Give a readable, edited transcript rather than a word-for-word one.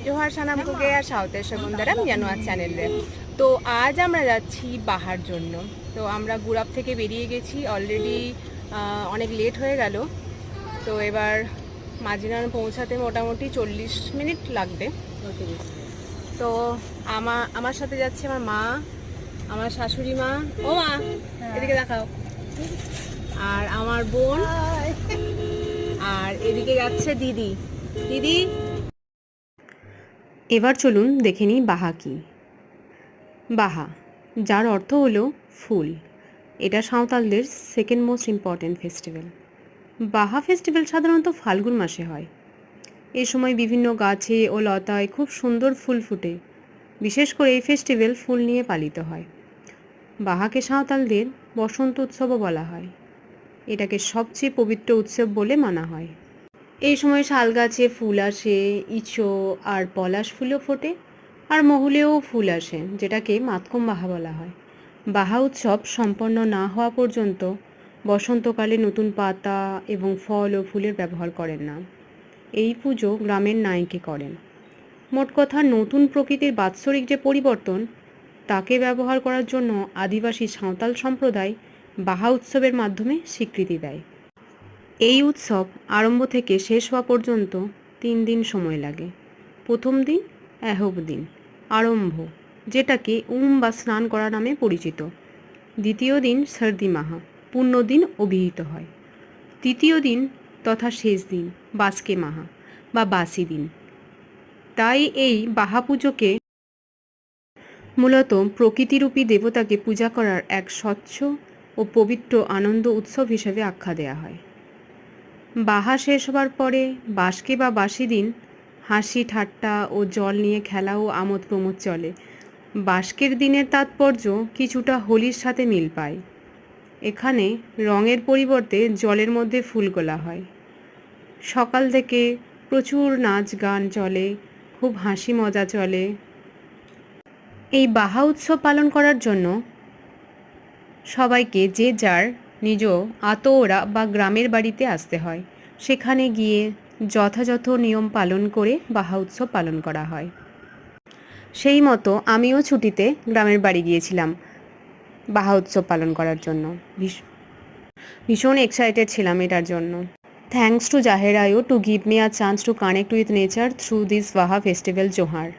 जोहार सानाम को गया साउथের বন্ধুরা জানুয়ার চ্যানেলে। তো আজ আমরা যাচ্ছি বাহার জন্য। তো আমরা গুরাব থেকে বেরিয়ে গেছি, অলরেডি অনেক লেট হয়ে গেল। তো এবার মাঝিনান পৌঁছাতে মোটামুটি 40 মিনিট লাগবে। তো আমার সাথে যাচ্ছে আমার মা, আমার শাশুড়ি মা, ও মা এদিকে দেখাও, আর আমার বোন, আর এদিকে যাচ্ছে দিদি। দিদি এবার চলুন দেখে নিই বাহা কি। বাহা, যার অর্থ হলো ফুল, এটা সাঁওতালদের সেকেন্ড মোস্ট ইম্পর্ট্যান্ট ফেস্টিভ্যাল। বাহা ফেস্টিভ্যাল সাধারণত ফাল্গুন মাসে হয়। এই সময় বিভিন্ন গাছে ও লতায় খুব সুন্দর ফুল ফুটে। বিশেষ করে এই ফেস্টিভ্যাল ফুল নিয়ে পালিত হয়। বাহাকে সাঁওতালদের বসন্ত উৎসবও বলা হয়। এটাকে সবচেয়ে পবিত্র উৎসব বলে মানা হয়। এই সময় শাল গাছে ফুল আসে, ইচো আর পলাশ ফুলও ফোটে, আর মহুলেও ফুল আসে, যেটাকে মাতকম বাহা বলা হয়। বাহা উৎসব সম্পন্ন না হওয়া পর্যন্ত বসন্তকালে নতুন পাতা এবং ফল ও ফুলের ব্যবহার করেন না। এই পুজো গ্রামের নায়কে করেন। মোট কথা, নতুন প্রকৃতির বাৎসরিক যে পরিবর্তন, তাকে ব্যবহার করার জন্য আদিবাসী সাঁওতাল সম্প্রদায় বাহা উৎসবের মাধ্যমে স্বীকৃতি দেয়। এই উৎসব আরম্ভ থেকে শেষ হওয়া পর্যন্ত 3 দিন সময় লাগে। প্রথম দিন এহব দিন, আরম্ভ, যেটাকে বা স্নান করা নামে পরিচিত। দ্বিতীয় দিন সর্দি মাহা, পূর্ণ দিন অভিহিত হয়। তৃতীয় দিন তথা শেষ দিন বাসকে মাহা বা বাসি দিন। তাই এই বাহা পুজোকে মূলত প্রকৃতিরূপী দেবতাকে পূজা করার এক স্বচ্ছ ও পবিত্র আনন্দ উৎসব হিসেবে আখ্যা দেয়া হয়। বাহা শেষ হবার পরে বাসকে বা বাসি দিন হাসি ঠাট্টা ও জল নিয়ে খেলা ও আমোদ প্রমোদ চলে। বাসকের দিনের তাৎপর্য কিছুটা হোলির সাথে মিল পায়। এখানে রঙের পরিবর্তে জলের মধ্যে ফুল গোলা হয়। সকাল থেকে প্রচুর নাচ গান চলে, খুব হাসি মজা চলে। এই বাহা উৎসব পালন করার জন্য সবাইকে যে যার নিজ আতোরা বা গ্রামের বাড়িতে আসতে হয়। সেখানে গিয়ে যথাযথ নিয়ম পালন করে বাহা উৎসব পালন করা হয়। সেই মতো আমিও ছুটিতে গ্রামের বাড়ি গিয়েছিলাম বাহা উৎসব পালন করার জন্য। ভীষণ এক্সাইটেড ছিলাম এটার জন্য। থ্যাঙ্কস টু জাহের আয়ু to give me a chance to connect with nature through this Baha festival Johar.